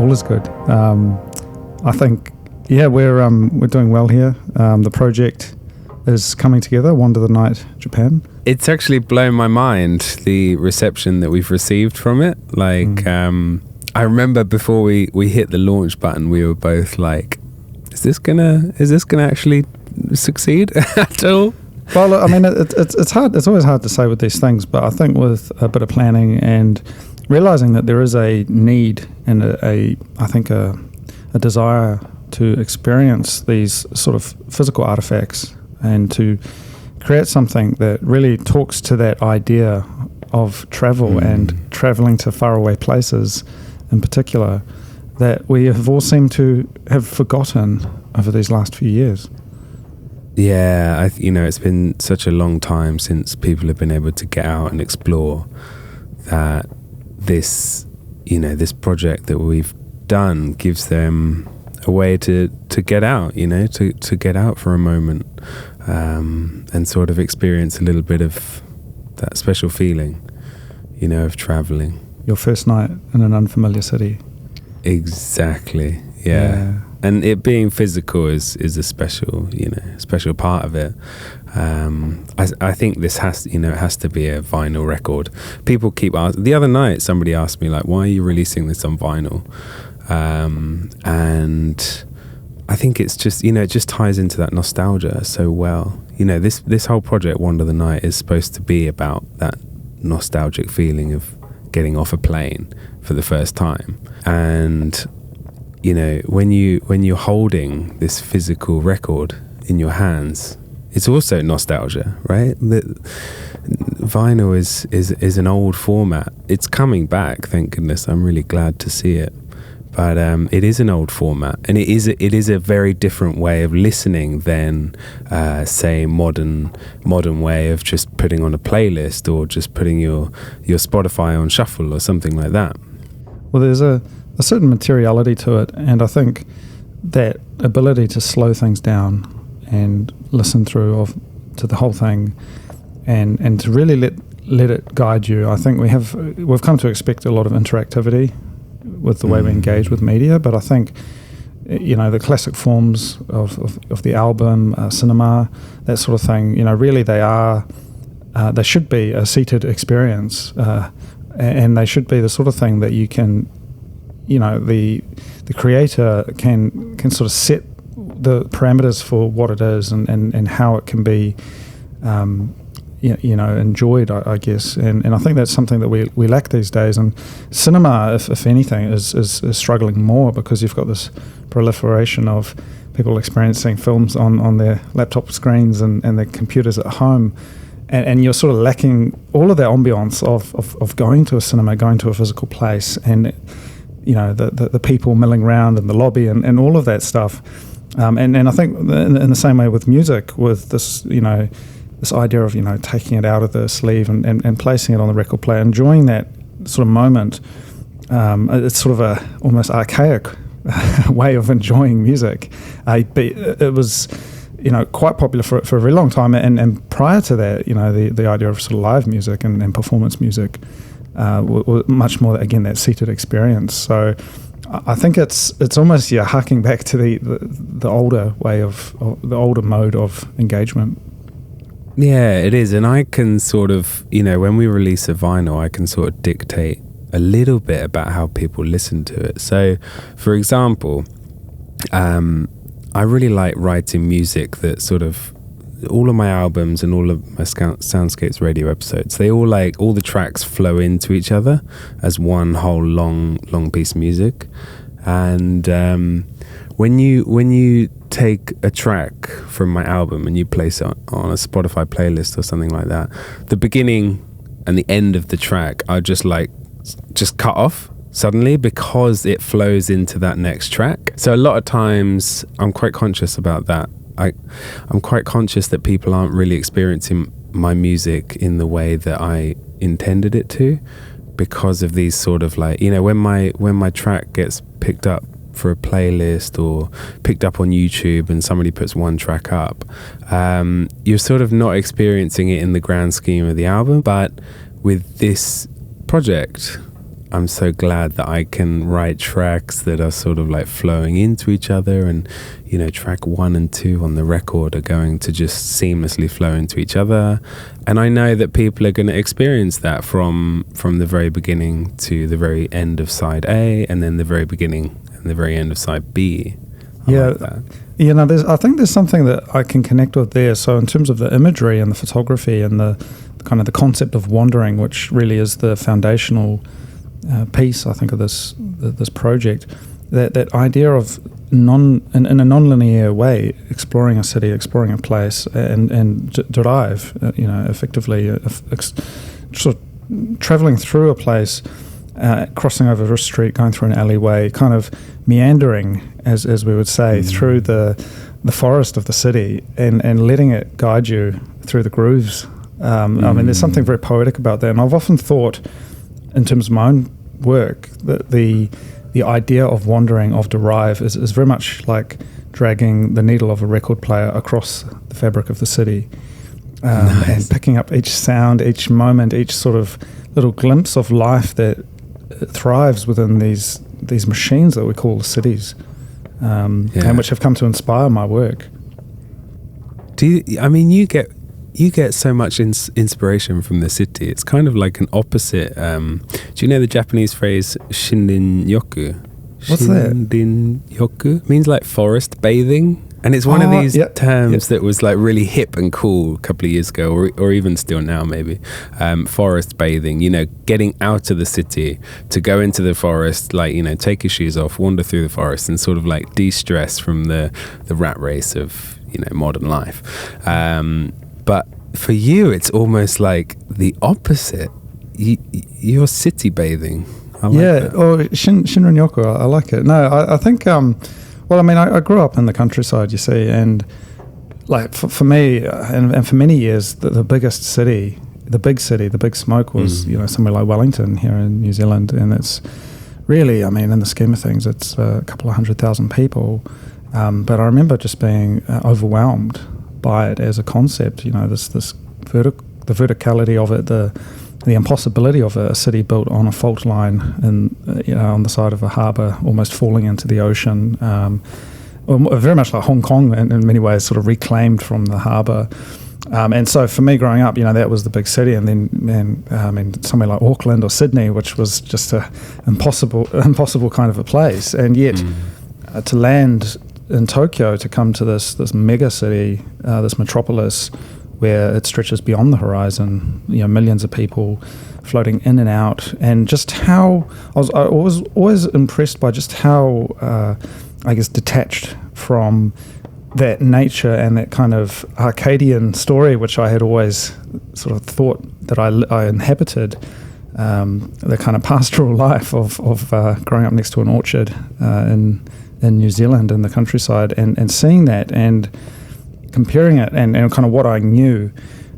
all is good. I think, we're doing well here. The project is coming together, Wander the Night Japan. It's actually blown my mind, the reception that we've received from it. I remember before we hit the launch button, we were both like, is this gonna actually succeed at all? Well, I mean, it's hard. It's always hard to say with these things, but I think with a bit of planning and realizing that there is a need and a desire to experience these sort of physical artifacts and to create something that really talks to that idea of travel and traveling to faraway places in particular, that we have all seemed to have forgotten over these last few years. Yeah, it's been such a long time since people have been able to get out and explore, that this project that we've done gives them a way to get out, to get out for a moment, and sort of experience a little bit of that special feeling, of traveling. Your first night in an unfamiliar city. Exactly. Yeah. And it being physical is a special part of it. I think this has to be a vinyl record. People keep asking. The other night, somebody asked me, like, why are you releasing this on vinyl? And I think it's just, it just ties into that nostalgia so well. This whole project, Wander the Night, is supposed to be about that nostalgic feeling of getting off a plane for the first time. And when you're holding this physical record in your hands, it's also nostalgia, right? Vinyl is an old format. It's coming back, thank goodness. I'm really glad to see it. But it is an old format, and it is a very different way of listening than, say, modern way of just putting on a playlist or just putting your Spotify on shuffle or something like that. Well, there's a certain materiality to it, and I think that ability to slow things down and listen through to the whole thing, and to really let it guide you. I think we've come to expect a lot of interactivity with the way we engage with media, but I think the classic forms of the album, cinema, that sort of thing, really they should be a seated experience, and they should be the sort of thing that you can, the creator can sort of set the parameters for what it is and how it can be enjoyed, I guess, and I think that's something that we lack these days. And cinema, if anything, is struggling more because you've got this proliferation of people experiencing films on their laptop screens and their computers at home, and you're sort of lacking all of that ambiance of going to a cinema, going to a physical place, and the people milling around in the lobby and all of that stuff. And I think in the same way with music, with this this idea of taking it out of the sleeve and placing it on the record player, enjoying that sort of moment. It's sort of a almost archaic way of enjoying music. It was quite popular for a very long time, and prior to that, the idea of sort of live music and performance music was much more, again, that seated experience. So I think it's almost harking back to the older way of the older mode of engagement. Yeah, it is. And I can sort of, when we release a vinyl, I can sort of dictate a little bit about how people listen to it. So, for example, I really like writing music that sort of, all of my albums and all of my Soundscapes radio episodes, they all the tracks flow into each other as one whole long piece of music. And when you take a track from my album and you place it on a Spotify playlist or something like that, the beginning and the end of the track are just cut off suddenly because it flows into that next track. So a lot of times I'm quite conscious about that. I'm quite conscious that people aren't really experiencing my music in the way that I intended it to, because of these sort of when my track gets picked up for a playlist or picked up on YouTube and somebody puts one track up, you're sort of not experiencing it in the grand scheme of the album. But with this project, I'm so glad that I can write tracks that are sort of like flowing into each other, and you know, track 1 and 2 on the record are going to just seamlessly flow into each other. And I know that people are going to experience that from the very beginning to the very end of side A, and then the very beginning and the very end of side B. I like that. You know, I think there's something that I can connect with there. So in terms of the imagery and the photography and the kind of the concept of wandering, which really is the foundational piece, I think, of this project, that idea of in a non-linear way, exploring a city, exploring a place, and derive, you know, effectively, sort of traveling through a place, crossing over a street, going through an alleyway, kind of meandering, as we would say, through the forest of the city, and letting it guide you through the grooves. I mean, there's something very poetic about that, and I've often thought, in terms of my own work, that the idea of wandering, of derive, is very much like dragging the needle of a record player across the fabric of the city, and picking up each sound, each moment, each sort of little glimpse of life that thrives within these machines that we call cities, and which have come to inspire my work. You get so much inspiration from the city. It's kind of like an opposite. Do you know the Japanese phrase Shinrinyoku? What's that? Shinrinyoku means like forest bathing. And it's one of these terms that was like really hip and cool a couple of years ago, or even still now maybe. Forest bathing, you know, getting out of the city to go into the forest, like, you know, take your shoes off, wander through the forest, and sort of like de-stress from the rat race of, you know, modern life. But for you, it's almost like the opposite. You're city bathing. I like that. Or Shinrinyoku, I like it. No, I think, well, I mean, I grew up in the countryside, you see, and like for me, and for many years, the biggest city, the big smoke was, you know, somewhere like Wellington here in New Zealand. And it's really, I mean, in the scheme of things, it's a couple of 100,000 people. But I remember just being overwhelmed by it as a concept, you know, the verticality of it, the impossibility of a city built on a fault line and, you know, on the side of a harbour, almost falling into the ocean, very much like Hong Kong in many ways, sort of reclaimed from the harbour. And so for me growing up, you know, that was the big city. And then, I mean, somewhere like Auckland or Sydney, which was just a impossible kind of a place. And yet to land in Tokyo, to come to this mega city, this metropolis, where it stretches beyond the horizon, you know, millions of people floating in and out, and just how I was always impressed by just how I guess detached from that nature and that kind of Arcadian story, which I had always sort of thought that I inhabited, the kind of pastoral life of growing up next to an orchard in New Zealand in the countryside, and seeing that and comparing it and kind of what I knew,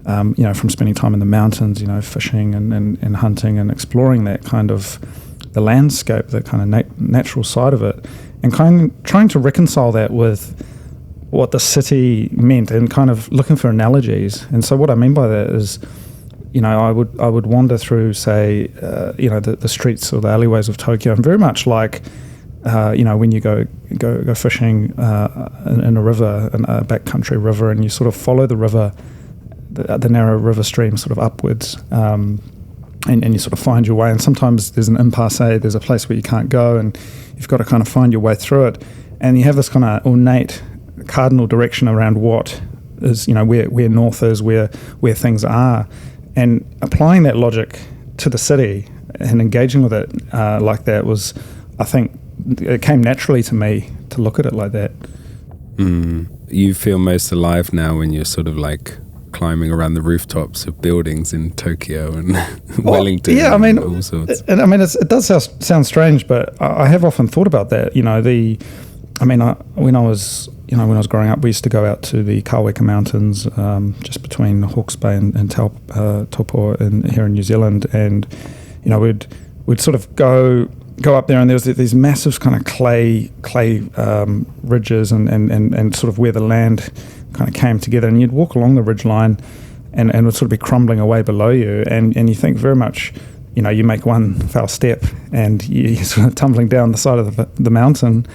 you know, from spending time in the mountains, you know, fishing and hunting and exploring that kind of the landscape, the kind of natural side of it, and kind of trying to reconcile that with what the city meant and kind of looking for analogies. And so what I mean by that is, you know, I would wander through, say, you know, the streets or the alleyways of Tokyo, and very much like, you know, when you go fishing in a river, in a backcountry river, and you sort of follow the river, the narrow river stream sort of upwards, and you sort of find your way. And sometimes there's an impasse, there's a place where you can't go, and you've got to kind of find your way through it. And you have this kind of ornate cardinal direction around what is, you know, where north is, where things are, and applying that logic to the city and engaging with it like that was, I think, it came naturally to me to look at it like that. You feel most alive now when you're sort of like climbing around the rooftops of buildings in Tokyo and Wellington. Yeah, I mean, all sorts. I mean, it does sound strange, but I have often thought about that. You know, when I was growing up, we used to go out to the Kaweka Mountains, just between Hawke's Bay and Taupo here in New Zealand, and you know, we'd sort of go up there, and there was these massive kind of clay ridges and sort of where the land kind of came together, and you'd walk along the ridge line and it would sort of be crumbling away below you, and you think very much you make one foul step and you're sort of tumbling down the side of the mountain.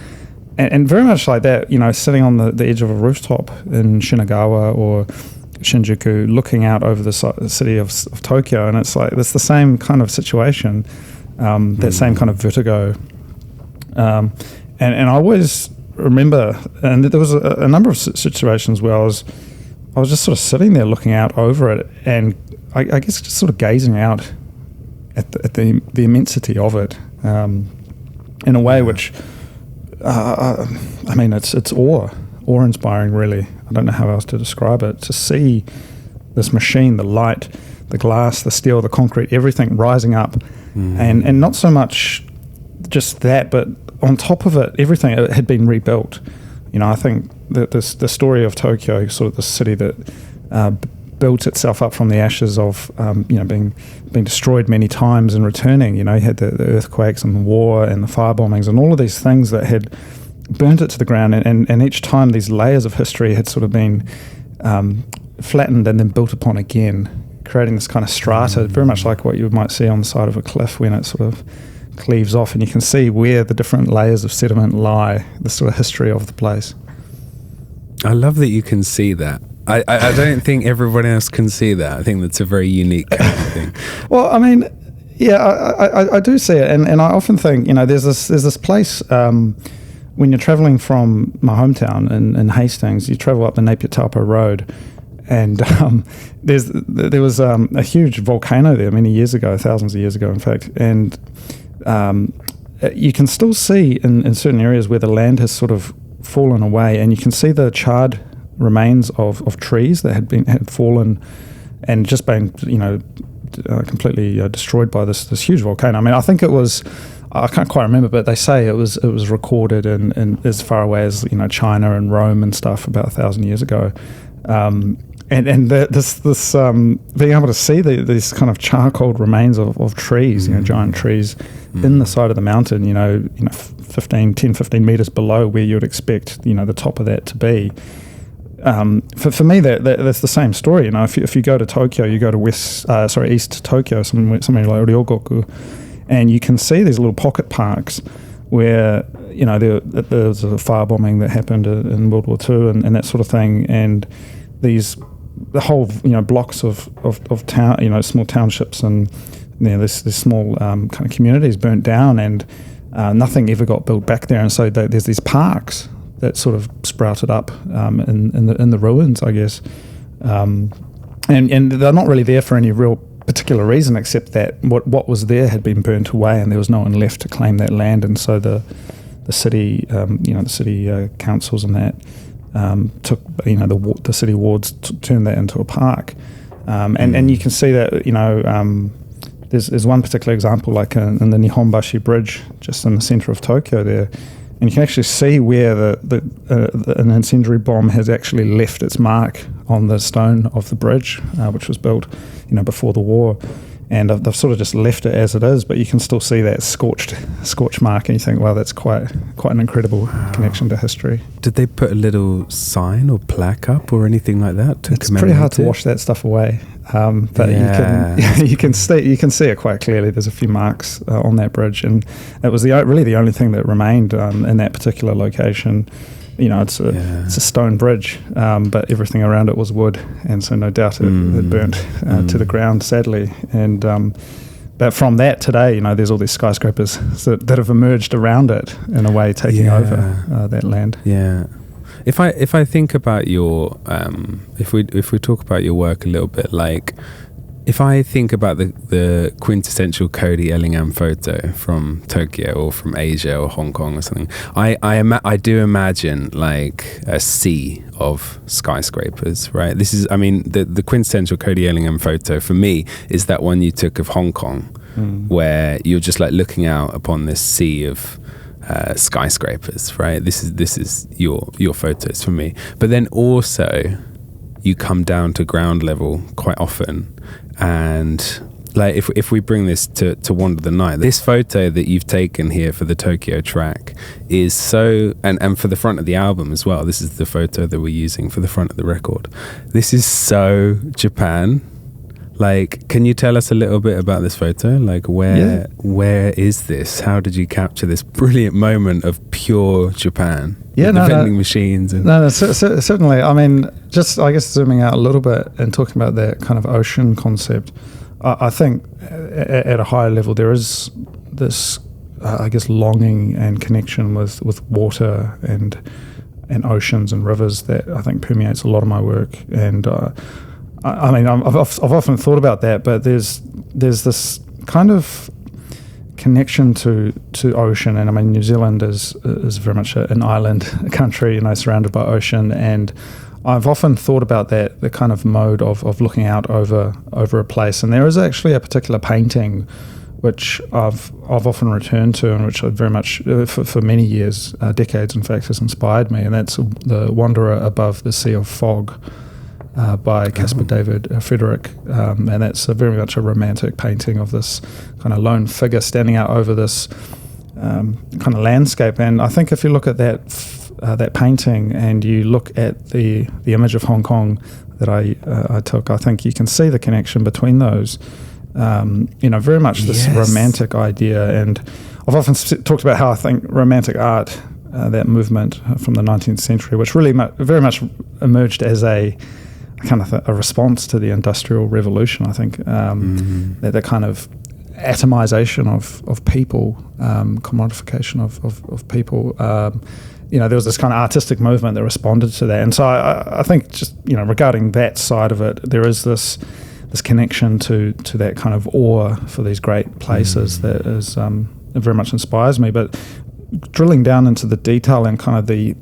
And very much like that, sitting on the edge of a rooftop in Shinagawa or Shinjuku, looking out over the city of Tokyo, and it's the same kind of situation, that same kind of vertigo. And I always remember, and there was a number of situations where I was just sort of sitting there looking out over it, and I guess just sort of gazing out at the immensity of it, in a way which, it's awe-inspiring, really. I don't know how else to describe it. To see this machine, the light, the glass, the steel, the concrete, everything rising up, and not so much just that, but on top of it, everything had been rebuilt. I think that the story of Tokyo, sort of the city that built itself up from the ashes of being destroyed many times and returning. You had the earthquakes and the war and the fire bombings and all of these things that had burnt it to the ground, and each time these layers of history had sort of been flattened and then built upon again, creating this kind of strata, very much like what you might see on the side of a cliff when it sort of cleaves off, and you can see where the different layers of sediment lie, the sort of history of the place. I love that you can see that. I don't think everyone else can see that. I think that's a very unique kind of thing. Well, I do see it, and I often think, there's this place, when you're travelling from my hometown in Hastings, you travel up the Napier Taupo Road, and there was a huge volcano there many years ago, thousands of years ago, in fact, and you can still see in certain areas where the land has sort of fallen away, and you can see the charred remains of trees that had fallen and just been completely destroyed by this huge volcano. I think it was, I can't quite remember, but they say it was recorded in as far away as China and Rome and stuff about 1,000 years ago. And this being able to see these kind of charcoal remains of trees, giant trees in the side of the mountain, 10-15 meters below where you would expect the top of that to be. For me, that's the same story. If you go to Tokyo, you go to East Tokyo, somewhere like Ryogoku, and you can see these little pocket parks where there was a fire bombing that happened in World War II and that sort of thing, and the whole blocks of town, small townships, and this small kind of communities burnt down, and nothing ever got built back there, and so there's these parks that sort of sprouted up in the ruins, I guess, and they're not really there for any real particular reason, except that what was there had been burnt away, and there was no one left to claim that land, and so the city, the city councils and that took the city wards turned that into a park, and you can see that there's one particular example, like in the Nihonbashi Bridge, just in the center of Tokyo there. And you can actually see where an incendiary bomb has actually left its mark on the stone of the bridge, which was built, before the war. And they've sort of just left it as it is, but you can still see that scorch mark, and you think, wow, that's quite an incredible connection to history. Did they put a little sign or plaque up or anything like that? It's pretty hard to wash that stuff away, but you can see it quite clearly. There's a few marks on that bridge, and it was really the only thing that remained in that particular location. It's a stone bridge, but everything around it was wood, and so no doubt it burnt to the ground, sadly. And but from that today, there's all these skyscrapers that have emerged around it in a way, taking over that land. Yeah. If I think about your if we talk about your work a little bit, like, if I think about the quintessential Cody Ellingham photo from Tokyo or from Asia or Hong Kong or something, I do imagine like a sea of skyscrapers, right? This is, the quintessential Cody Ellingham photo for me is that one you took of Hong Kong, where you're just like looking out upon this sea of skyscrapers, right? This is your photos for me. But then also you come down to ground level quite often. And like if we bring this to Wander the Night, this photo that you've taken here for the Tokyo track is so, and for the front of the album as well, this is the photo that we're using for the front of the record. This is so Japan, Like, can you tell us a little bit about this photo? Like, where is this? How did you capture this brilliant moment of pure Japan? Yeah, the vending machines. And certainly. I mean, just I guess zooming out a little bit and talking about that kind of ocean concept. I think at a higher level there is this, I guess, longing and connection with water and oceans and rivers that I think permeates a lot of my work. And I mean, I've often thought about that, but there's this kind of connection to ocean, and I mean, New Zealand is very much an island country, surrounded by ocean, and I've often thought about that, the kind of mode of looking out over a place. And there is actually a particular painting which I've often returned to, and which I very much for many years, decades in fact, has inspired me, and that's The Wanderer Above the Sea of Fog. By Caspar David Friedrich, and that's very much a romantic painting of this kind of lone figure standing out over this kind of landscape. And I think if you look at that painting and you look at the image of Hong Kong that I took, I think you can see the connection between those. Very much this romantic idea. And I've often talked about how I think romantic art, that movement from the 19th century, which really very much emerged as a kind of a response to the Industrial Revolution, I think, that kind of atomization of people, commodification of people. There was this kind of artistic movement that responded to that. And so I think just, regarding that side of it, there is this connection to that kind of awe for these great places that is very much inspires me. But drilling down into the detail and kind of the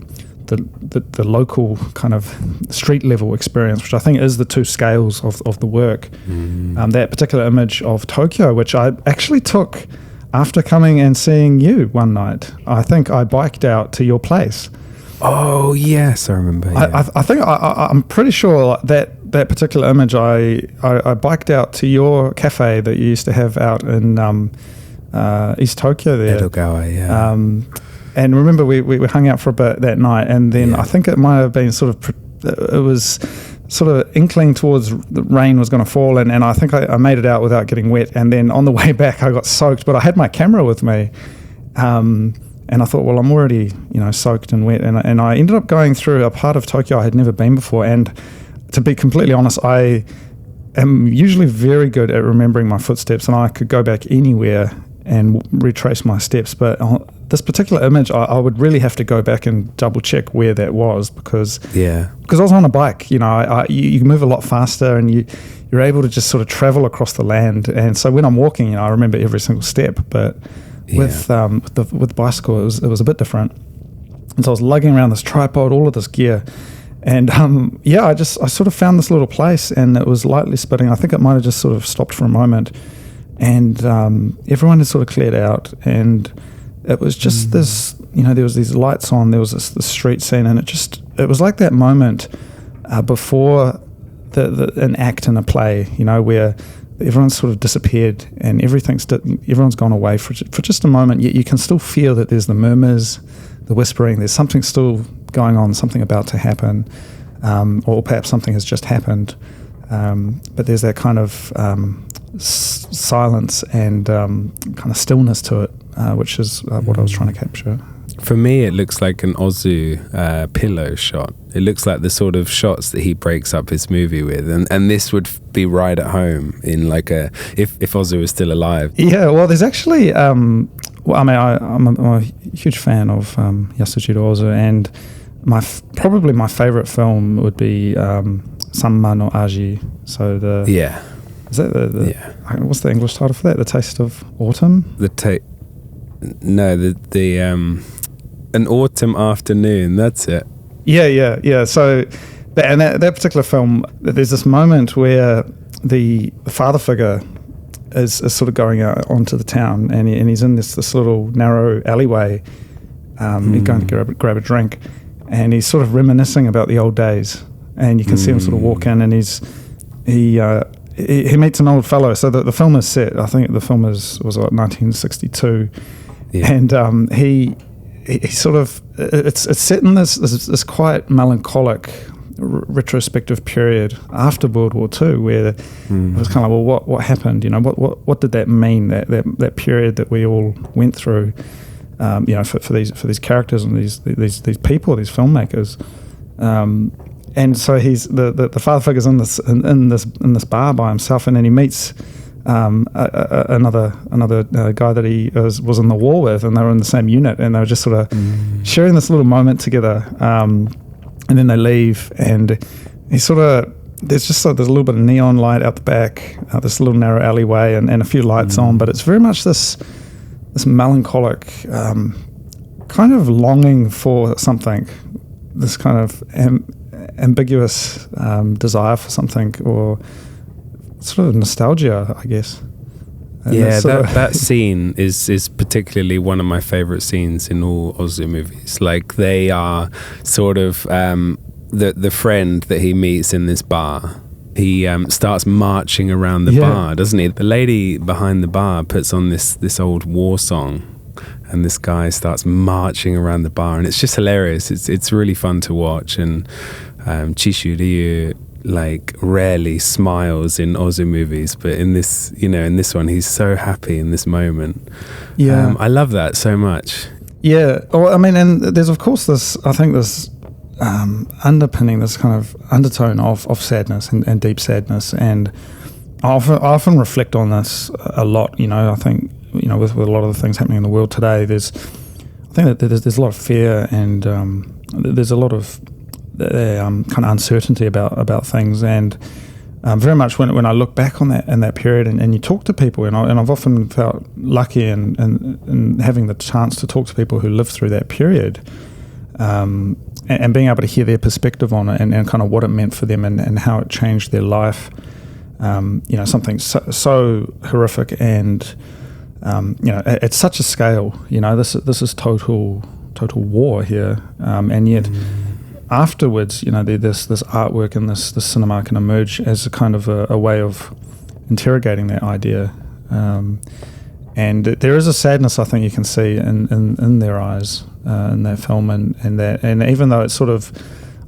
local kind of street level experience, which I think is the two scales of the work. That particular image of Tokyo, which I actually took after coming and seeing you one night. I think I biked out to your place. Oh yes, I remember. Yeah. I think I'm pretty sure that particular image I biked out to your cafe that you used to have out in East Tokyo there. Edogawa, yeah. And remember, we hung out for a bit that night, and then I think it might have been it was sort of inkling towards the rain was going to fall, and I think I made it out without getting wet. And then on the way back, I got soaked, but I had my camera with me, and I thought, well, I'm already soaked and wet, and I ended up going through a part of Tokyo I had never been before. And to be completely honest, I am usually very good at remembering my footsteps, and I could go back anywhere and retrace my steps, but this particular image, I would really have to go back and double check where that was, because I was on a bike. You move a lot faster, and you're able to just sort of travel across the land. And so when I'm walking, I remember every single step. But with the bicycle, it was a bit different. And so I was lugging around this tripod, all of this gear, and I sort of found this little place, and it was lightly spitting. I think it might have just sort of stopped for a moment. And everyone had sort of cleared out, and it was just this, there was these lights on, there was this street scene, and it was like that moment before an act in a play, where everyone's sort of disappeared and everyone's gone away for just a moment, yet you can still feel that there's the murmurs, the whispering, there's something still going on, something about to happen, or perhaps something has just happened. But there's that kind of silence and kind of stillness to it, which is what I was trying to capture. For me, it looks like an Ozu pillow shot. It looks like the sort of shots that he breaks up his movie with, and this would be right at home in like if Ozu was still alive. Yeah, well, there's actually I'm a huge fan of Yasujiro Ozu, and probably my favorite film would be Sanma no Aji. So is that what's the English title for that? The Taste of Autumn? An Autumn Afternoon, that's it. Yeah. So that particular film, there's this moment where the father figure is sort of going out onto the town, and he's in this little narrow alleyway. He's going to grab a drink, and he's sort of reminiscing about the old days, and you can see him sort of walk in, and he meets an old fellow. So the film is set, I think the film was 1962, and he sort of it's set in this quite melancholic retrospective period after World War II, where it was kind of like, well, what happened? You know, what did that mean? That period that we all went through. You know, for these characters and these people, these filmmakers. And so he's the father figure's in this bar by himself, and then he meets another guy that he was in the war with, and they were in the same unit, and they were just sort of sharing this little moment together. And then they leave, and he sort of there's a little bit of neon light out the back, this little narrow alleyway, and a few lights on, but it's very much this melancholic kind of longing for something, this kind of ambiguous desire for something, or sort of nostalgia, I guess. And yeah, that scene is particularly one of my favorite scenes in all Ozu movies. Like, they are sort of the friend that he meets in this bar. He starts marching around the bar, doesn't he? The lady behind the bar puts on this old war song, and this guy starts marching around the bar, and it's just hilarious. It's really fun to watch. And Chishu Ryu like rarely smiles in Ozu movies, but in this one, he's so happy in this moment. Yeah, I love that so much. Yeah, well, I mean, and there's of course this underpinning, this kind of undertone of sadness and deep sadness, and I often reflect on this a lot. You know, I think, you know, with a lot of the things happening in the world today, there's a lot of fear, and there's a lot of kind of uncertainty about things, and very much when I look back on that period, and you talk to people, and I've often felt lucky in having the chance to talk to people who lived through that period, and being able to hear their perspective on it, and kind of what it meant for them, and how it changed their life. You know, something so horrific, and you know, at such a scale. You know, this is total war here, and yet afterwards, you know, this artwork and this cinema can emerge as a kind of a way of interrogating that idea. And there is a sadness, I think, you can see in their eyes in that film, and even though it's sort of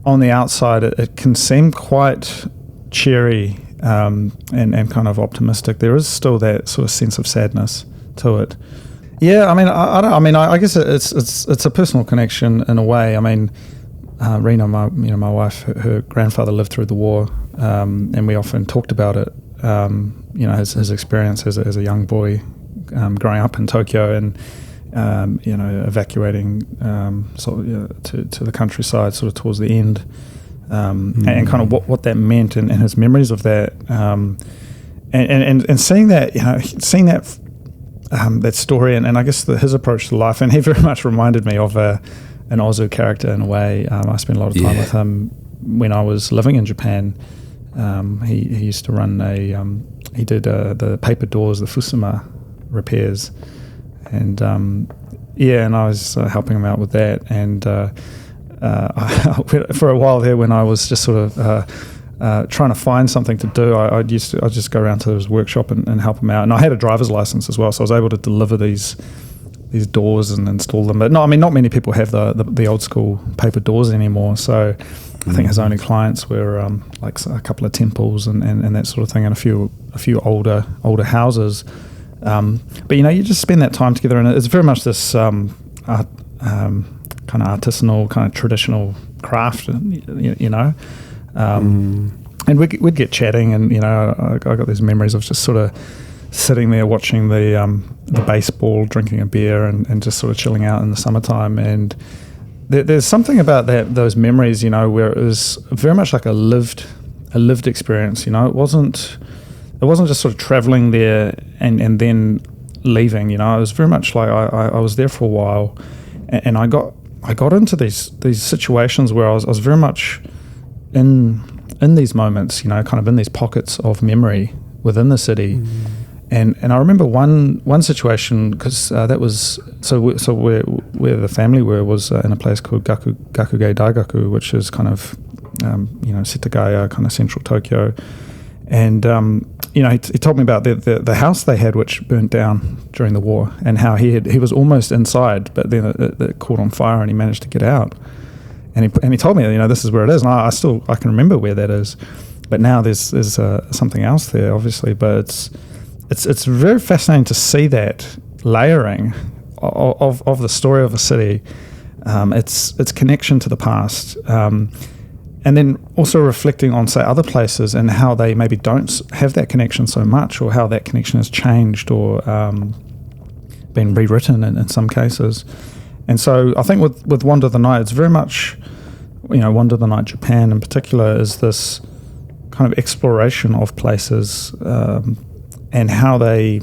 on the outside, it can seem quite cheery and kind of optimistic. There is still that sort of sense of sadness to it. Yeah, I mean, I guess it's a personal connection in a way. I mean, Rena, my wife, her grandfather lived through the war, and we often talked about it. You know, his experience as a young boy, growing up in Tokyo, and you know, evacuating to the countryside sort of towards the end, and kind of what that meant, and his memories of that, and seeing that, you know, that story, and I guess his approach to life, and he very much reminded me of an Ozu character in a way. I spent a lot of time with him when I was living in Japan. He used to run he did the paper doors, the Fusuma repairs, and and I was helping him out with that, and for a while there, when I was just sort of trying to find something to do, I'd just go around to his workshop and help him out, and I had a driver's license as well, so I was able to deliver these doors and install them. But no, I mean, not many people have the old school paper doors anymore, so I think his only clients were like a couple of temples and that sort of thing, and a few older houses. But you know, you just spend that time together, and it's very much this kind of artisanal, kind of traditional craft, you know. And we'd get chatting, and you know, I got these memories of just sort of sitting there watching the baseball, drinking a beer, and just sort of chilling out in the summertime. And there's something about those memories, you know, where it was very much like a lived experience. You know, it wasn't just sort of traveling there and then leaving. You know, it was very much like I was there for a while, and I got into these situations where I was very much in these moments, you know, kind of in these pockets of memory within the city. And I remember one situation, because that was where the family was in a place called Gakuge Daigaku, which is kind of you know, Setagaya, kind of central Tokyo. And you know, he told me about the house they had, which burnt down during the war, and how he was almost inside, but then it caught on fire and he managed to get out. and he told me, this is where it is, and I can remember where that is, but now there's something else there, obviously. But it's very fascinating to see that layering of the story of a city, its connection to the past, and then also reflecting on, say, other places and how they maybe don't have that connection so much, or how that connection has changed or been rewritten in some cases. And so I think with Wander the Night, it's very much, Wander the Night Japan in particular is this kind of exploration of places and how they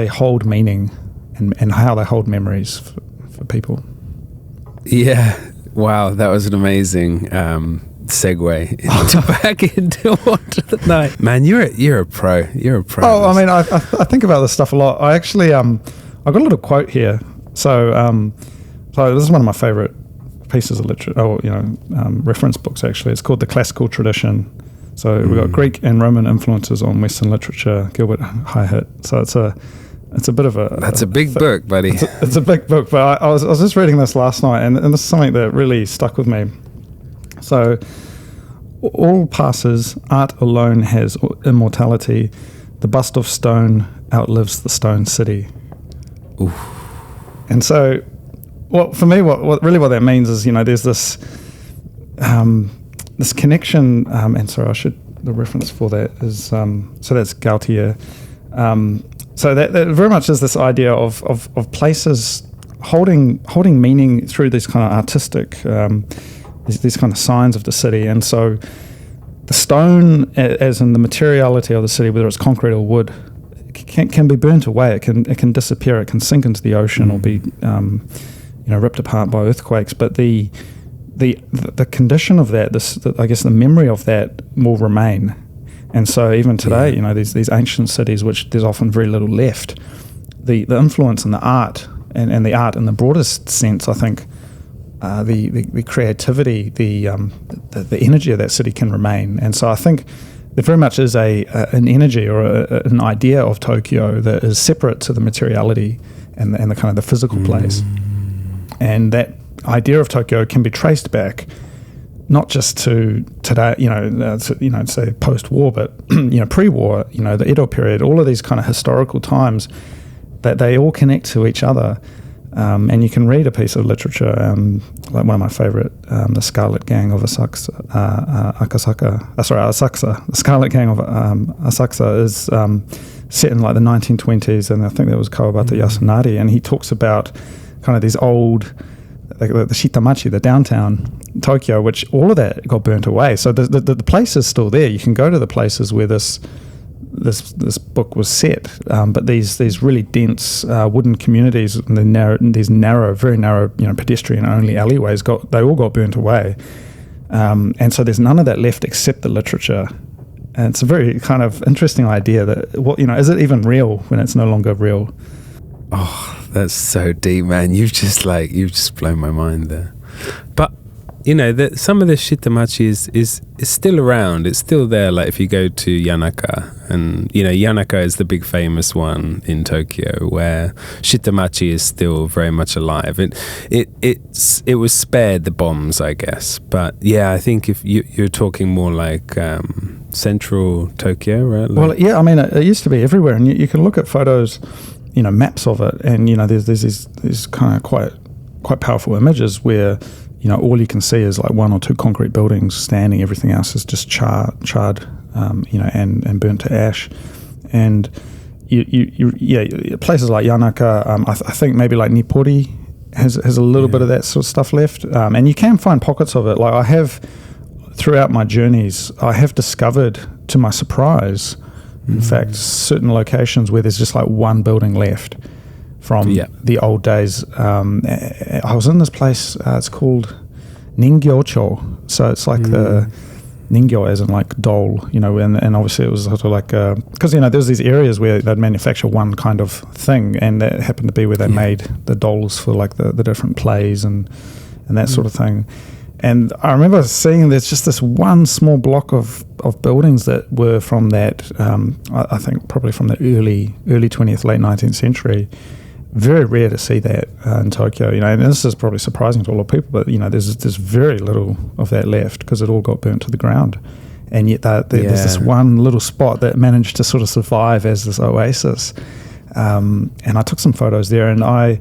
hold meaning and how they hold memories for people. Yeah. Wow, that was an amazing segue back into Wander the Night. Man, you're a pro. You're a pro. Oh, I mean, I think about this stuff a lot. I actually I got a little quote here. So this is one of my favorite pieces of literature, reference books, actually. It's called The Classical Tradition. So we've got Greek and Roman influences on Western literature, Gilbert Highett. So it's a bit of a... That's a big book, buddy. It's a big book, but I was just reading this last night, and this is something that really stuck with me. So, all passes, art alone has immortality. The bust of stone outlives the stone city. Oof. And so, for me, what that means is, there's this this connection, and sorry, the reference for that is, so that's Gautier. So that very much is this idea of places holding meaning through these kind of artistic, these kind of signs of the city. And so the stone, as in the materiality of the city, whether it's concrete or wood, can be burnt away. It can disappear. It can sink into the ocean or be ripped apart by earthquakes. But the condition of that, I guess the memory of that will remain. And so even today, these ancient cities, which there's often very little left, the influence in the art and the art in the broadest sense, I think, the creativity, the energy of that city can remain. And so I think there very much is an energy or an idea of Tokyo that is separate to the materiality and the kind of the physical place. And that idea of Tokyo can be traced back not just to today, say post-war, but pre-war, the Edo period, all of these kind of historical times, that they all connect to each other. And you can read a piece of literature, like one of my favorite, The Scarlet Gang of Asakusa. The Scarlet Gang of Asakusa is set in like the 1920s, and I think that was Kawabata Yasunari, and he talks about kind of these old, the shitamachi, the downtown Tokyo, which all of that got burnt away. So the place is still there. You can go to the places where this book was set, but these really dense wooden communities and these narrow, very narrow, pedestrian only alleyways they all got burnt away, and so there's none of that left except the literature. And it's a very kind of interesting idea that is it even real when it's no longer real? Oh, that's so deep, man. You've just blown my mind there. But that some of the shitamachi is still around. It's still there. Like if you go to Yanaka, and Yanaka is the big famous one in Tokyo, where shitamachi is still very much alive. It was spared the bombs, I guess. But yeah, I think if you're talking more like central Tokyo, right? Well, yeah. I mean, it used to be everywhere, and you can look at photos, maps of it, and there's these kind of quite powerful images where all you can see is like one or two concrete buildings standing. Everything else is just charred, and burnt to ash. And places like Yanaka, I think maybe like Nippori has a little bit of that sort of stuff left. And you can find pockets of it. Like I have, throughout my journeys, I have discovered, to my surprise, in fact, certain locations where there's just like one building left from the old days. I was in this place, it's called Ningyocho. So it's like the Ningyo as in like doll, and obviously it was sort of like, because, there was these areas where they'd manufacture one kind of thing, and that happened to be where they made the dolls for like the different plays and that sort of thing. And I remember seeing there's just this one small block of buildings that were from that, I think probably from the early 20th, late 19th century. very rare to see that in Tokyo, and this is probably surprising to a lot of people, but there's very little of that left because it all got burnt to the ground, and yet there's this one little spot that managed to sort of survive as this oasis, and I took some photos there, and I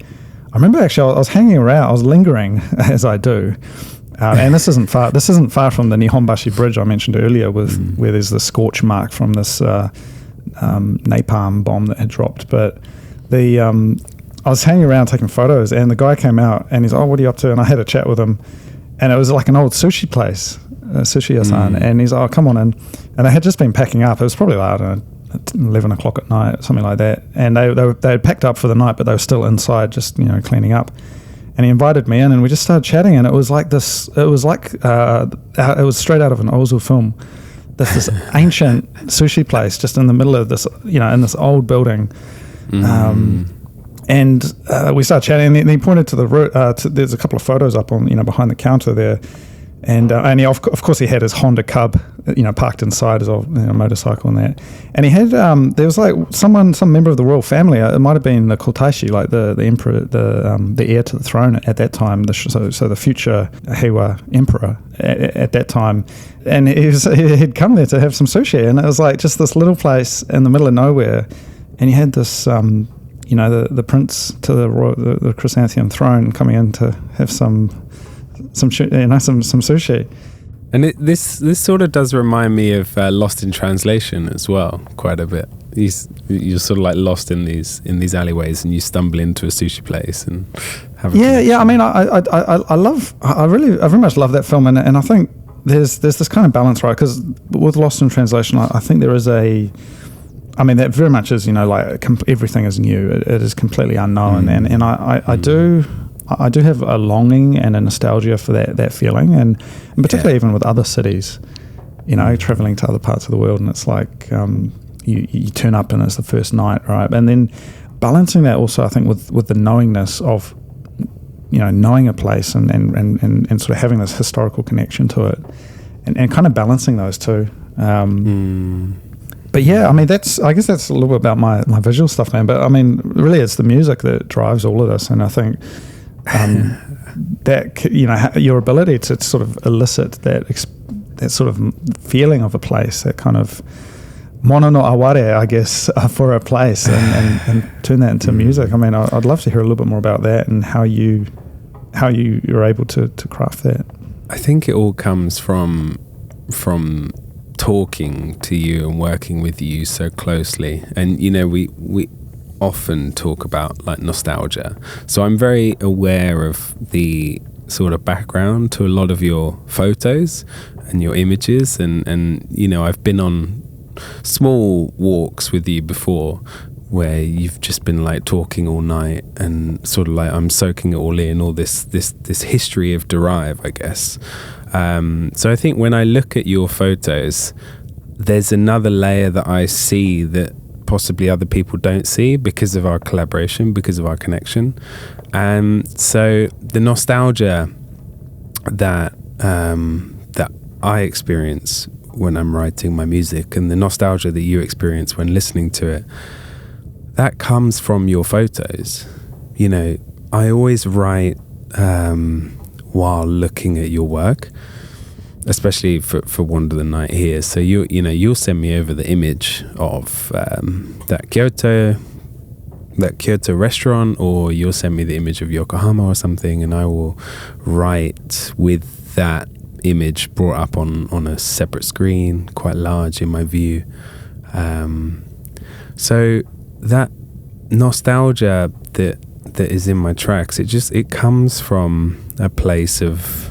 remember actually I was hanging around, I was lingering as I do, and this isn't far from the Nihonbashi Bridge I mentioned earlier, where there's the scorch mark from this napalm bomb that had dropped, but I was hanging around taking photos, and the guy came out and he's, "Oh, what are you up to?" And I had a chat with him, and it was like an old sushi place, sushi yasan, and he's, "Oh, come on in." And they had just been packing up. It was probably like, I don't know, 11 o'clock at night, something like that. And they had packed up for the night, but they were still inside just, cleaning up. And he invited me in, and we just started chatting, and it was like this, it was straight out of an Ozu film. This ancient sushi place just in the middle of this, in this old building. And we started chatting, and he pointed to the route. There's a couple of photos up on, behind the counter there, and he, of course, he had his Honda Cub, parked inside his old motorcycle and that. And he had there was like some member of the royal family. It might have been the Kotaishi, like the emperor, the heir to the throne at that time. So the future Heiwa emperor at that time, and he'd come there to have some sushi, and it was like just this little place in the middle of nowhere, and you had this. The prince to the chrysanthemum throne coming in to have some sushi. And this sort of does remind me of Lost in Translation as well, quite a bit. You're sort of like lost in these alleyways, and you stumble into a sushi place and have a connection. I mean, I very much love that film, and I think there's this kind of balance, right? Because with Lost in Translation, I think there is that very much is, everything is new. It is completely unknown, and I do have a longing and a nostalgia for that feeling, and particularly even with other cities, traveling to other parts of the world, and it's like you turn up and it's the first night, right? And then balancing that also, I think, with the knowingness of, knowing a place and sort of having this historical connection to it, and kind of balancing those two. But yeah, I mean, I guess that's a little bit about my visual stuff, man. But I mean, really, it's the music that drives all of this, and I think that your ability to sort of elicit that sort of feeling of a place, that kind of mono no aware, I guess, for a place, and turn that into music. I mean, I'd love to hear a little bit more about that and how you're able to craft that. I think it all comes from talking to you and working with you so closely, and we often talk about like nostalgia, so I'm very aware of the sort of background to a lot of your photos and your images, and I've been on small walks with you before where you've just been like talking all night, and sort of like I'm soaking it all in, all this history of Derive, I guess. So I think when I look at your photos, there's another layer that I see that possibly other people don't see because of our collaboration, because of our connection. So the nostalgia that I experience when I'm writing my music, and the nostalgia that you experience when listening to it, that comes from your photos. I always write while looking at your work, especially for Wander the Night here. So you'll send me over the image of that Kyoto restaurant, or you'll send me the image of Yokohama or something, and I will write with that image brought up on a separate screen, quite large in my view. So that nostalgia that is in my tracks, it comes from a place of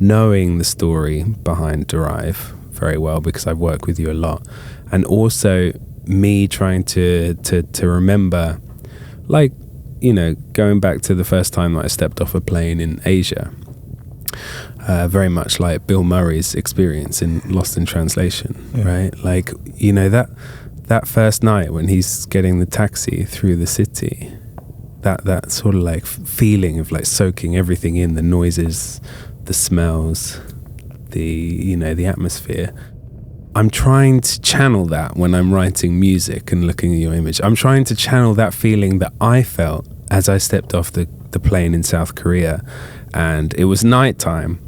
knowing the story behind Derive very well, because I've worked with you a lot, and also me trying to remember, like, going back to the first time that I stepped off a plane in Asia, very much like Bill Murray's experience in Lost in Translation, right? Like, that first night when he's getting the taxi through the city, that sort of like feeling of like soaking everything in, the noises, the smells, the atmosphere. I'm trying to channel that when I'm writing music and looking at your image. I'm trying to channel that feeling that I felt as I stepped off the plane in South Korea, and it was nighttime.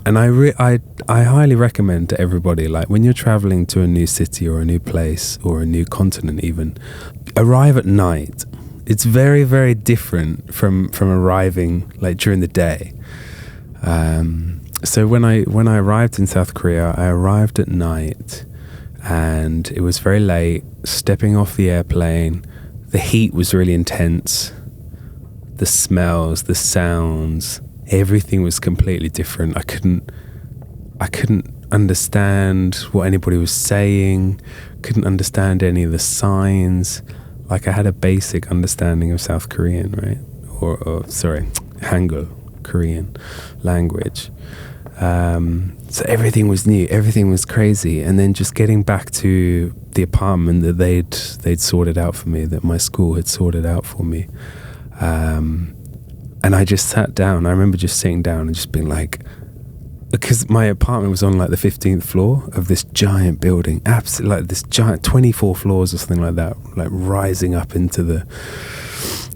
And I highly recommend to everybody, like when you're traveling to a new city or a new place or a new continent even, arrive at night. It's very, very different from arriving like during the day. So when I arrived in South Korea, I arrived at night, and it was very late. Stepping off the airplane, the heat was really intense. The smells, the sounds, everything was completely different. I couldn't understand what anybody was saying. Couldn't understand any of the signs. Like I had a basic understanding of South Korean, right? Or sorry, Hangul, Korean language. So everything was new, everything was crazy. And then just getting back to the apartment that they'd sorted out for me, that my school had sorted out for me. And I just sat down. I remember just sitting down and just being like, because my apartment was on like the 15th floor of this giant building, absolutely like this giant 24 floors or something like that, like rising up into the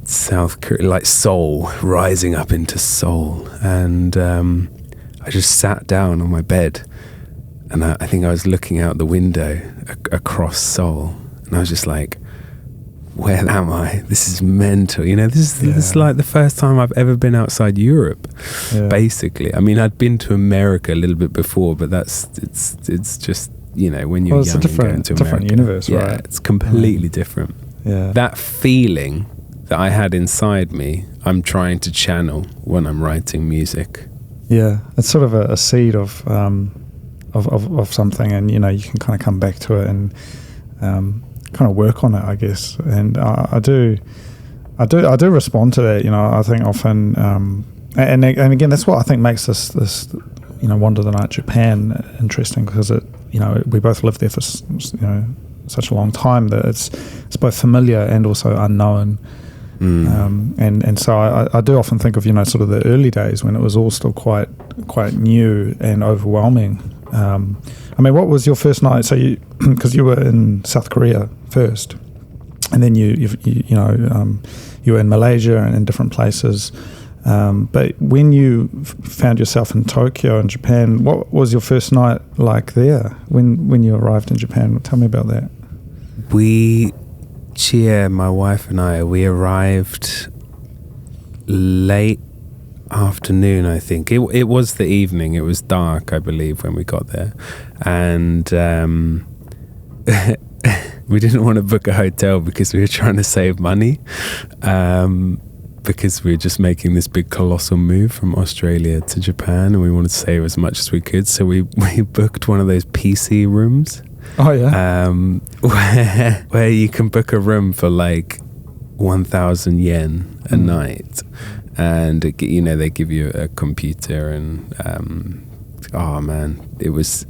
South Korea, like Seoul, rising up into Seoul. And I just sat down on my bed, and I think I was looking out the window across Seoul, and I was just like, where am I? This is mental. You know, this is like the first time I've ever been outside Europe, basically. I mean, I'd been to America a little bit before, but it's just, you know, when you're young and going to America. Different universe, right? Yeah, it's completely different. Yeah. That feeling that I had inside me, I'm trying to channel when I'm writing music. Yeah, it's sort of a seed of something, and you know, you can kind of come back to it and kind of work on it, I guess. And I do respond to that. You know, I think often, and again, that's what I think makes this you know, Wander the Night Japan interesting, because it, you know, we both lived there for, you know, such a long time that it's both familiar and also unknown. And so I do often think of, you know, sort of the early days when it was all still quite new and overwhelming. I mean, what was your first night? So because you were in South Korea first, and then you were in Malaysia and in different places. But when you found yourself in Tokyo in Japan, what was your first night like there when you arrived in Japan? Tell me about that. Chia, my wife and I, we arrived late afternoon, I think. It was the evening. It was dark, I believe, when we got there. And we didn't want to book a hotel because we were trying to save money, because we were just making this big colossal move from Australia to Japan, and we wanted to save as much as we could. So we booked one of those PC rooms. Oh yeah. Where you can book a room for like 1,000 yen a night, and you know, they give you a computer, and oh man, it was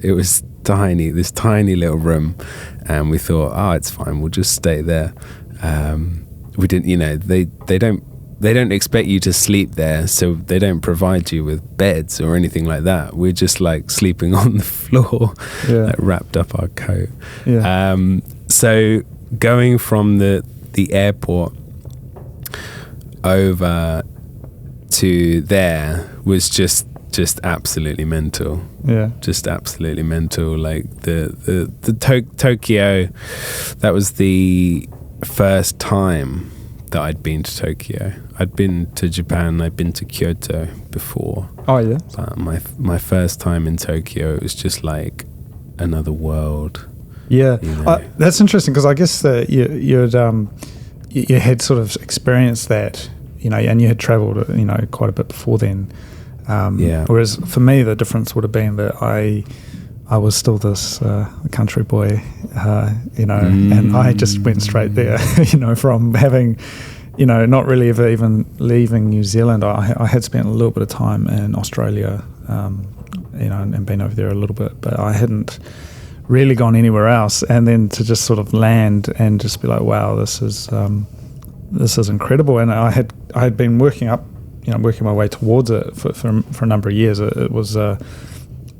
tiny, this tiny little room, and we thought, oh, it's fine, we'll just stay there. We didn't, you know, they don't expect you to sleep there, so they don't provide you with beds or anything like that. We're just like sleeping on the floor, like, wrapped up our coat. Yeah. So going from the airport over to there was just absolutely mental. Yeah. Just absolutely mental. Like the Tokyo, that was the first time that I'd been to Tokyo. I'd been to Japan, I'd been to Kyoto before. Oh yeah. My first time in Tokyo, it was just like another world. Yeah, you know? That's interesting, because I guess that you had sort of experienced that, you know, and you had travelled, you know, quite a bit before then. Whereas for me, the difference would have been that I was still this country boy, you know, and I just went straight there, you know, from having, you know, not really ever even leaving New Zealand. I had spent a little bit of time in Australia, you know, and been over there a little bit, but I hadn't really gone anywhere else. And then to just sort of land and just be like, wow, this is incredible. And I had been working my way towards it for a number of years. It was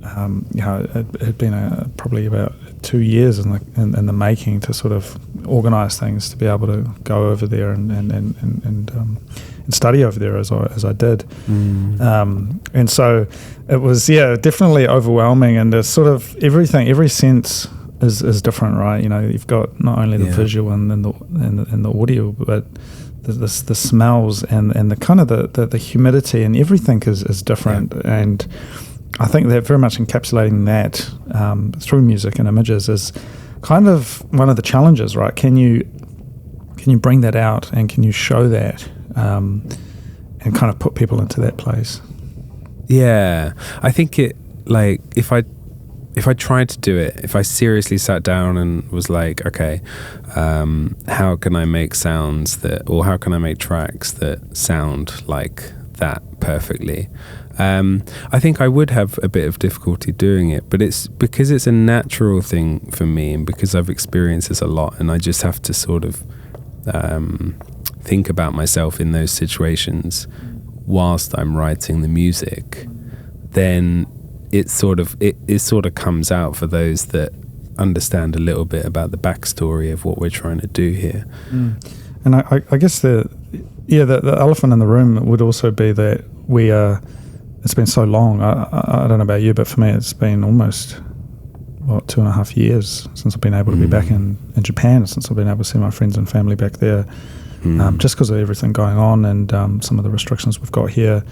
it had been probably about 2 years in the making to sort of organise things to be able to go over there and study over there as I did. And so it was definitely overwhelming, and there's sort of every sense is different, right? You've got not only the visual and the audio, but the smells and the kind of the humidity and everything is different. And I think that very much encapsulating that through music and images is kind of one of the challenges, right? Can you bring that out, and can you show that and kind of put people into that place? Yeah, I think it, like, if I tried to do it, if I seriously sat down and was like, okay, how can I make sounds or how can I make tracks that sound like that perfectly? I think I would have a bit of difficulty doing it, but it's because it's a natural thing for me, and because I've experienced this a lot, and I just have to sort of think about myself in those situations whilst I'm writing the music. Then it sort of comes out for those that understand a little bit about the backstory of what we're trying to do here. And I guess the elephant in the room would also be that it's been so long. I don't know about you, but for me it's been almost 2.5 years since I've been able to be back in Japan, since I've been able to see my friends and family back there, just because of everything going on and some of the restrictions we've got here,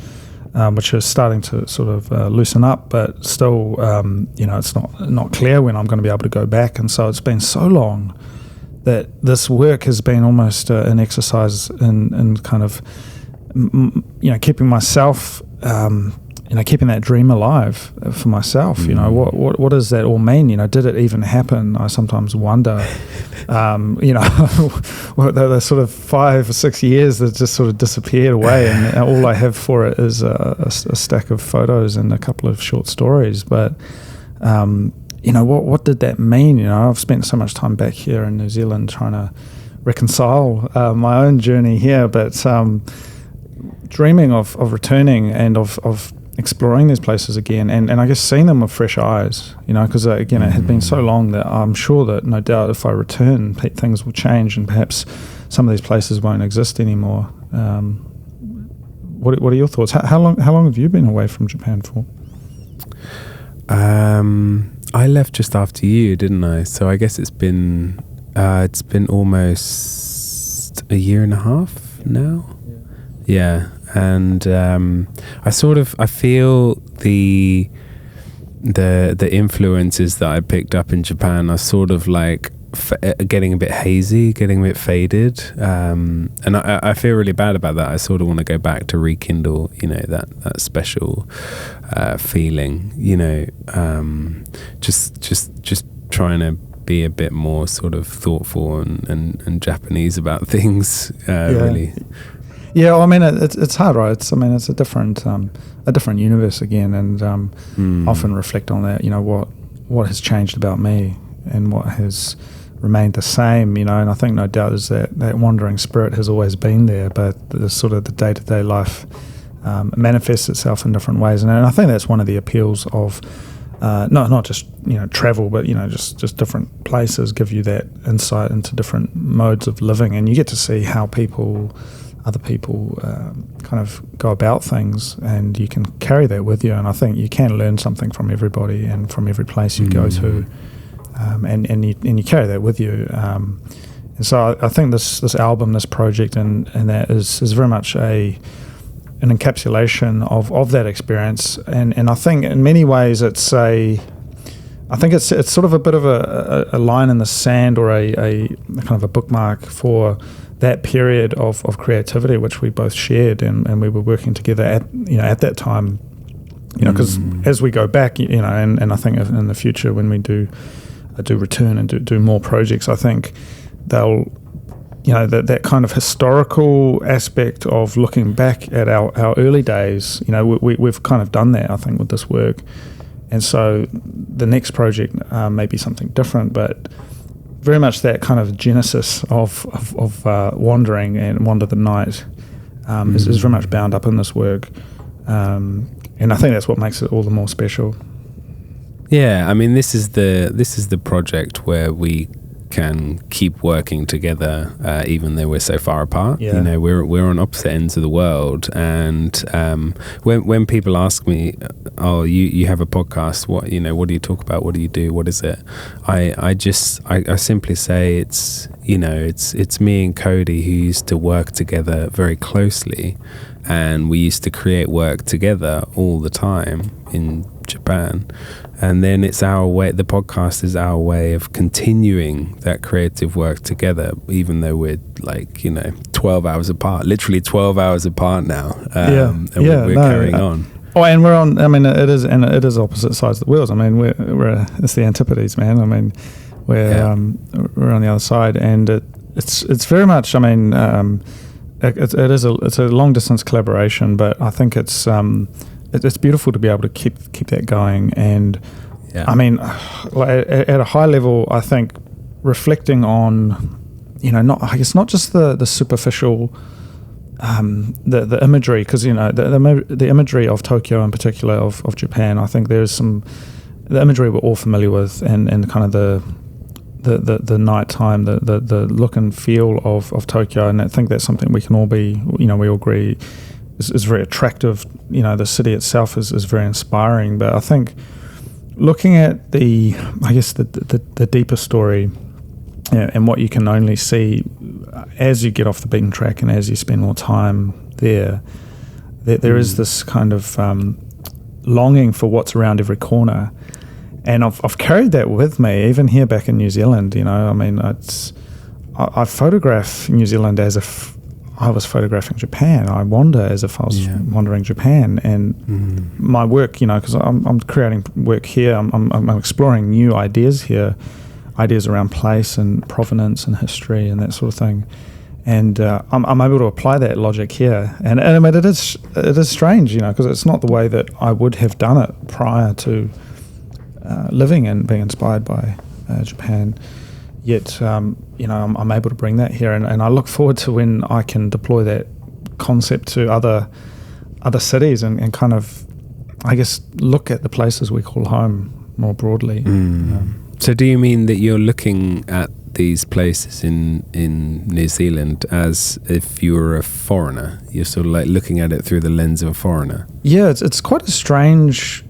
which is starting to sort of loosen up, but still, it's not clear when I'm going to be able to go back. And so it's been so long that this work has been almost an exercise in kind of, keeping myself, keeping that dream alive for myself. What does that all mean? Did it even happen? I sometimes wonder. The sort of 5 or 6 years that just sort of disappeared away, and all I have for it is a stack of photos and a couple of short stories. But what did that mean? I've spent so much time back here in New Zealand trying to reconcile my own journey here, but dreaming of returning and of exploring these places again, and I guess seeing them with fresh eyes, because again, it had been so long that I'm sure that no doubt if I return, things will change, and perhaps some of these places won't exist anymore. What are your thoughts? How long have you been away from Japan for? I left just after you, didn't I? So I guess it's been almost 1.5 years now. Yeah. And I feel the influences that I picked up in Japan are sort of like getting a bit hazy, getting a bit faded, and I feel really bad about that. I sort of want to go back to rekindle, that special feeling, just trying to be a bit more sort of thoughtful and Japanese about things, really. Yeah, well, I mean, it's hard, right? It's a different universe again, and often reflect on that. What has changed about me, and what has remained the same. And I think no doubt is that wandering spirit has always been there, but the sort of the day-to-day life manifests itself in different ways, and I think that's one of the appeals of not just travel, but just different places give you that insight into different modes of living, and you get to see how other people kind of go about things, and you can carry that with you. And I think you can learn something from everybody and from every place you go to, and you carry that with you. And so I think this album, this project, and that is very much an encapsulation of that experience. And I think in many ways it's sort of a bit of a line in the sand, or a kind of a bookmark for that period of creativity which we both shared, and we were working together at that time, because as we go back, and I think in the future when we do return and do more projects, I think they'll that kind of historical aspect of looking back at our early days, we've kind of done that, I think, with this work. And so the next project may be something different, but very much that kind of genesis of wandering and Wander the Night is very much bound up in this work, and I think that's what makes it all the more special. Yeah, I mean, this is the project where we can keep working together, even though we're so far apart. Yeah. You know, we're on opposite ends of the world, and when people ask me, "Oh, you have a podcast? What do you talk about? What do you do? What is it?" I simply say it's me and Cody who used to work together very closely, and we used to create work together all the time in Japan. And then it's our way, the podcast is our way of continuing that creative work together, even though we're 12 hours apart, literally 12 hours apart now. We're carrying on. Oh, and we're on, I mean, it is opposite sides of the wheels. I mean, it's the antipodes, man. I mean, we're on the other side, and it's very much, I mean, it's a long distance collaboration, but I think it's beautiful to be able to keep that going. And I mean, at a high level, I think reflecting on, not just the superficial, the imagery, because the imagery of Tokyo in particular, of Japan. I think there's the imagery we're all familiar with, and kind of the nighttime, the look and feel of Tokyo, and I think that's something we can all be, we all agree is very attractive. The city itself is very inspiring, but I think looking at the deeper story, and what you can only see as you get off the beaten track and as you spend more time there is this kind of longing for what's around every corner. And I've carried that with me, even here back in New Zealand. I mean, I photograph New Zealand as if I was photographing Japan. I wander as if I was wandering Japan. And my work, because I'm creating work here, I'm exploring new ideas here, ideas around place and provenance and history and that sort of thing. And I'm able to apply that logic here. And I mean, it is strange, because it's not the way that I would have done it prior to living and being inspired by Japan. Yet, I'm able to bring that here, and I look forward to when I can deploy that concept to other cities and kind of, I guess, look at the places we call home more broadly. So do you mean that you're looking at these places in New Zealand as if you were a foreigner? You're sort of like looking at it through the lens of a foreigner? Yeah, it's quite a strange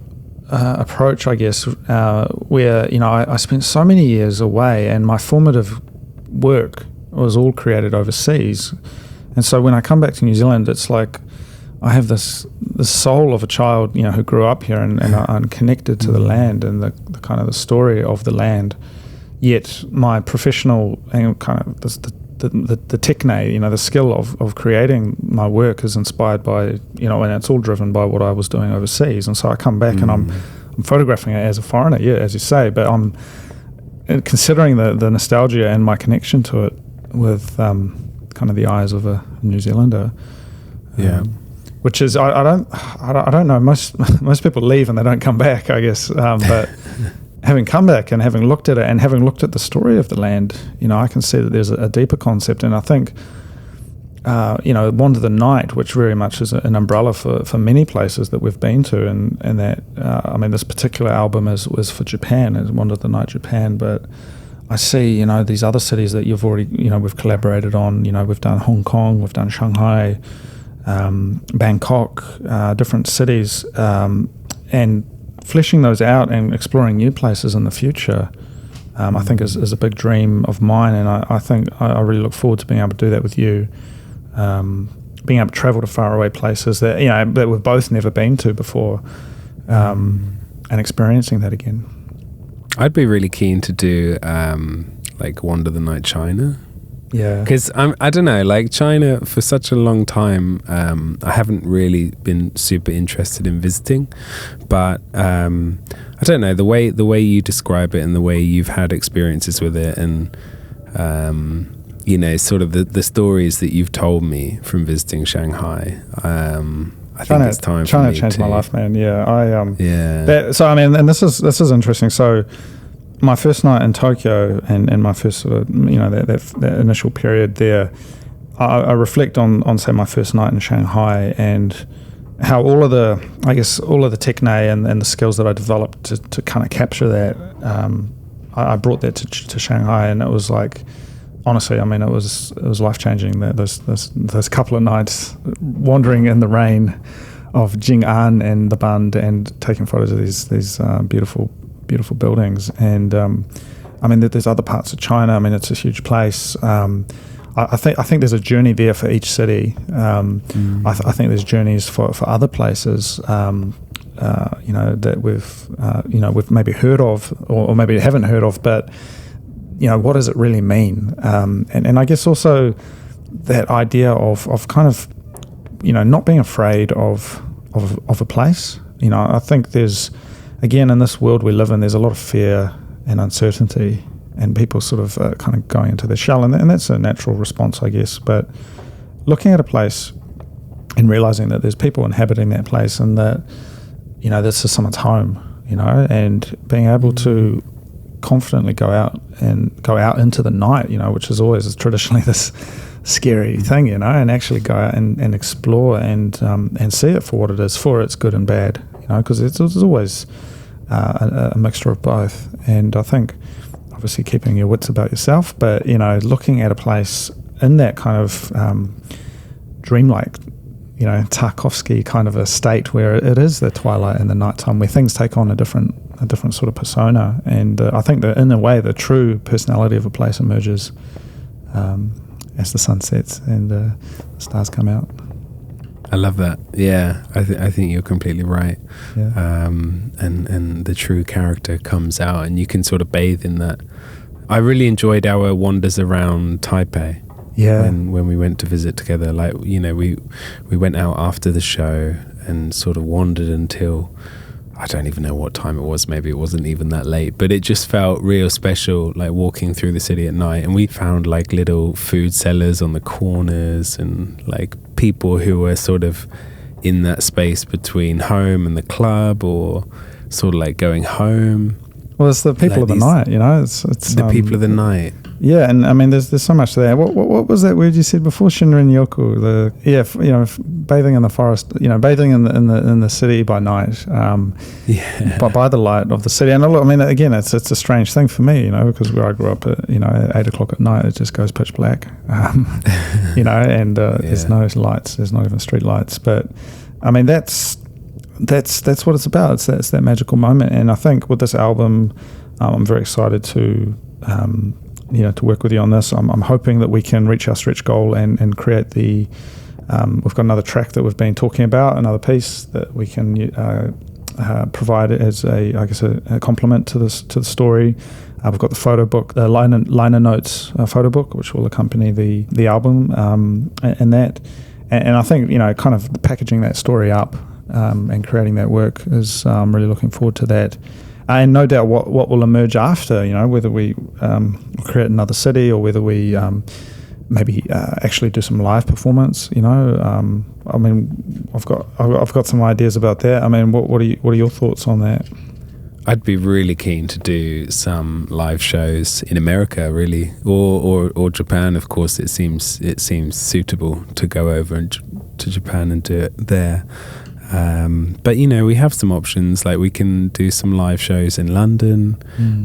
approach, I guess, where I spent so many years away, and my formative work was all created overseas. And so when I come back to New Zealand, it's like I have this soul of a child, who grew up here, and I'm connected to the land and the kind of the story of the land. Yet my professional and kind of the techne, the skill of creating my work is inspired by, and it's all driven by what I was doing overseas. And so I come back and I'm photographing it as a foreigner, as you say, but I'm considering the nostalgia and my connection to it with kind of the eyes of a New Zealander. Which is, I don't know, most people leave and they don't come back, I guess, but having come back and having looked at it and having looked at the story of the land, I can see that there's a deeper concept. And I think, Wander the Night, which very much is an umbrella for many places that we've been to, and that, this particular album was for Japan, is Wander the Night Japan, but I see, these other cities that you've already, we've collaborated on, we've done Hong Kong, we've done Shanghai, Bangkok, different cities, and fleshing those out and exploring new places in the future, I think is a big dream of mine, and I think I really look forward to being able to do that with you, being able to travel to faraway places that that we've both never been to before, and experiencing that again. I'd be really keen to do Wander the Night China. Yeah, because I don't know, like China for such a long time, I haven't really been super interested in visiting, but I don't know, the way you describe it and the way you've had experiences with it, and sort of the stories that you've told me from visiting Shanghai. I think it's time for me China changed my life, man. Yeah, so I mean, and this is interesting. So my first night in Tokyo and my first sort of, that initial period there, I reflect on say my first night in Shanghai, and how all of the techne and the skills that I developed to kind of capture that, I brought that to Shanghai, and it was like, honestly, I mean, it was life changing. Those couple of nights wandering in the rain of Jing'an and the Bund and taking photos of these beautiful buildings. And I mean, there's other parts of China. I mean, it's a huge place. I think there's a journey there for each city. I think there's journeys for other places. That we've maybe heard of or maybe haven't heard of, but what does it really mean? And I guess also that idea of kind of not being afraid of a place. I think there's, again, in this world we live in, there's a lot of fear and uncertainty, and people sort of kind of going into their shell, and that's a natural response, I guess. But looking at a place and realizing that there's people inhabiting that place, and that this is someone's home, and being able to confidently go out into the night, which is always traditionally this scary thing, and actually go out and explore and see it for what it is, for its good and bad, because it's always a mixture of both. And I think obviously keeping your wits about yourself, but looking at a place in that kind of dreamlike, Tarkovsky kind of a state where it is the twilight and the nighttime, where things take on a different sort of persona. And I think that in a way the true personality of a place emerges as the sun sets and the stars come out. I love that. Yeah, I think you're completely right. Yeah. And the true character comes out, and you can sort of bathe in that. I really enjoyed our wanders around Taipei. Yeah. When we went to visit together, like, we went out after the show and sort of wandered until, I don't even know what time it was. Maybe it wasn't even that late, but it just felt real special, like walking through the city at night. And we found like little food sellers on the corners, and like people who were sort of in that space between home and the club, or sort of like going home. Well, it's the people like of the night, it's the people of the night. Yeah, and I mean, there's so much there. What was that word you said before? Shinrinyoku. Bathing in the forest. Bathing in the city by night. By the light of the city. And I mean, again, it's a strange thing for me, because where I grew up, at 8:00 at night, it just goes pitch black. And there's no lights. There's not even street lights. But I mean, that's what it's about. It's that magical moment. And I think with this album, I'm very excited to work with you on this. I'm hoping that we can reach our stretch goal and create the. We've got another track that we've been talking about, another piece that we can provide as a complement to the story. We've got the photo book, the liner notes photo book, which will accompany the album, and that. And I think kind of packaging that story up and creating that work is really looking forward to that. And no doubt what will emerge after, whether we create another city or whether we maybe actually do some live performance. I mean, I've got some ideas about that. I mean, what are your thoughts on that? I'd be really keen to do some live shows in America, really, or Japan. Of course, it seems suitable to go over to Japan and do it there. But we have some options, like we can do some live shows in London,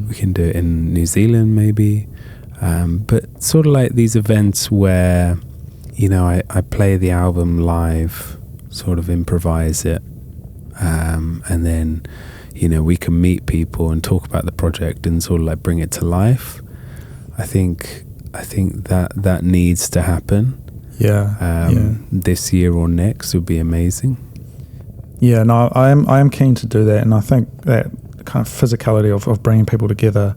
we can do it in New Zealand maybe, but sort of like these events where I play the album live, sort of improvise it, and then we can meet people and talk about the project and sort of like bring it to life. I think that needs to happen. This year or next would be amazing. Yeah, no, I am keen to do that, and I think that kind of physicality of bringing people together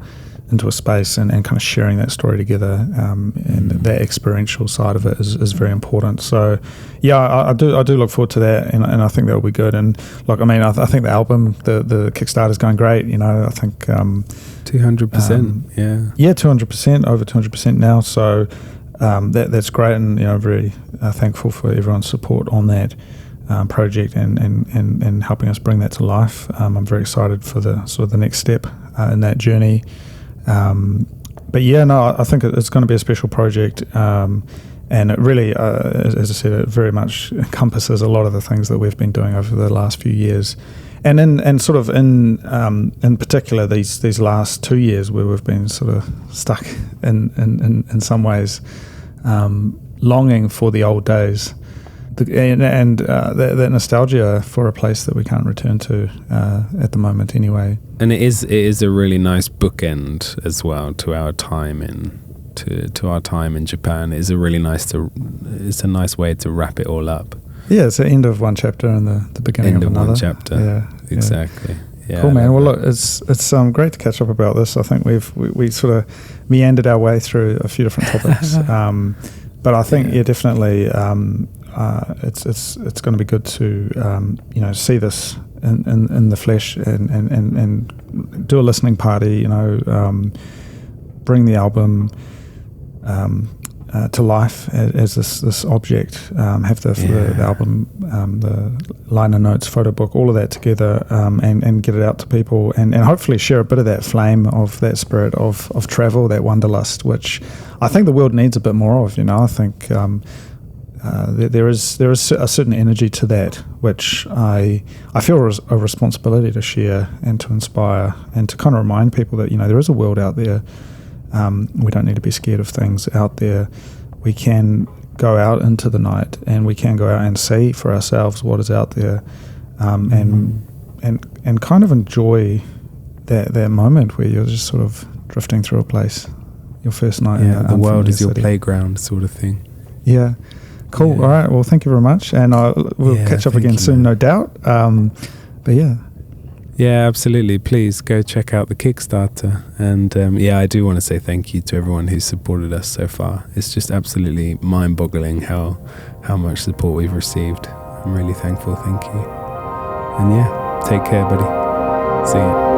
into a space and kind of sharing that story together, and that experiential side of it is very important. So, yeah, I do look forward to that, and I think that will be good. And look, I mean, I think the album, the Kickstarter is going great. I think 200%, yeah, 200%, over 200% now. So that's great, and very thankful for everyone's support on that. Project and helping us bring that to life. I'm very excited for the sort of the next step in that journey. But yeah, no, I think it's going to be a special project, And it really, as I said, it very much encompasses a lot of the things that we've been doing over the last few years. And in particular these last 2 years where we've been sort of stuck in some ways, longing for the old days, that nostalgia for a place that we can't return to at the moment anyway. And it is a really nice bookend as well to our time in Japan. It's a nice way to wrap it all up. Yeah, it's the end of one chapter and the beginning of another. One chapter. Yeah, exactly. Yeah, cool, man. Well, look, it's great to catch up about this. I think we sort of meandered our way through a few different topics, but I think definitely it's going to be good to see this in the flesh and do a listening party. Bring the album to life as this object, have the album, the liner notes, photo book, all of that together, and get it out to people, and hopefully share a bit of that flame of that spirit of travel, that wanderlust, which I think the world needs a bit more of. I think there is a certain energy to that, which I feel is a responsibility to share and to inspire and to kind of remind people that there is a world out there. We don't need to be scared of things out there. We can go out into the night, and we can go out and see for ourselves what is out there, and kind of enjoy that moment where you're just sort of drifting through a place. Your first night. Yeah, the world is your playground, sort of thing. Yeah, cool. Yeah. All right. Well, thank you very much, and we'll catch up again soon, no doubt. But yeah. Yeah, absolutely. Please go check out the Kickstarter. And I do want to say thank you to everyone who's supported us so far. It's just absolutely mind-boggling how much support we've received. I'm really thankful. Thank you. And take care, buddy. See you.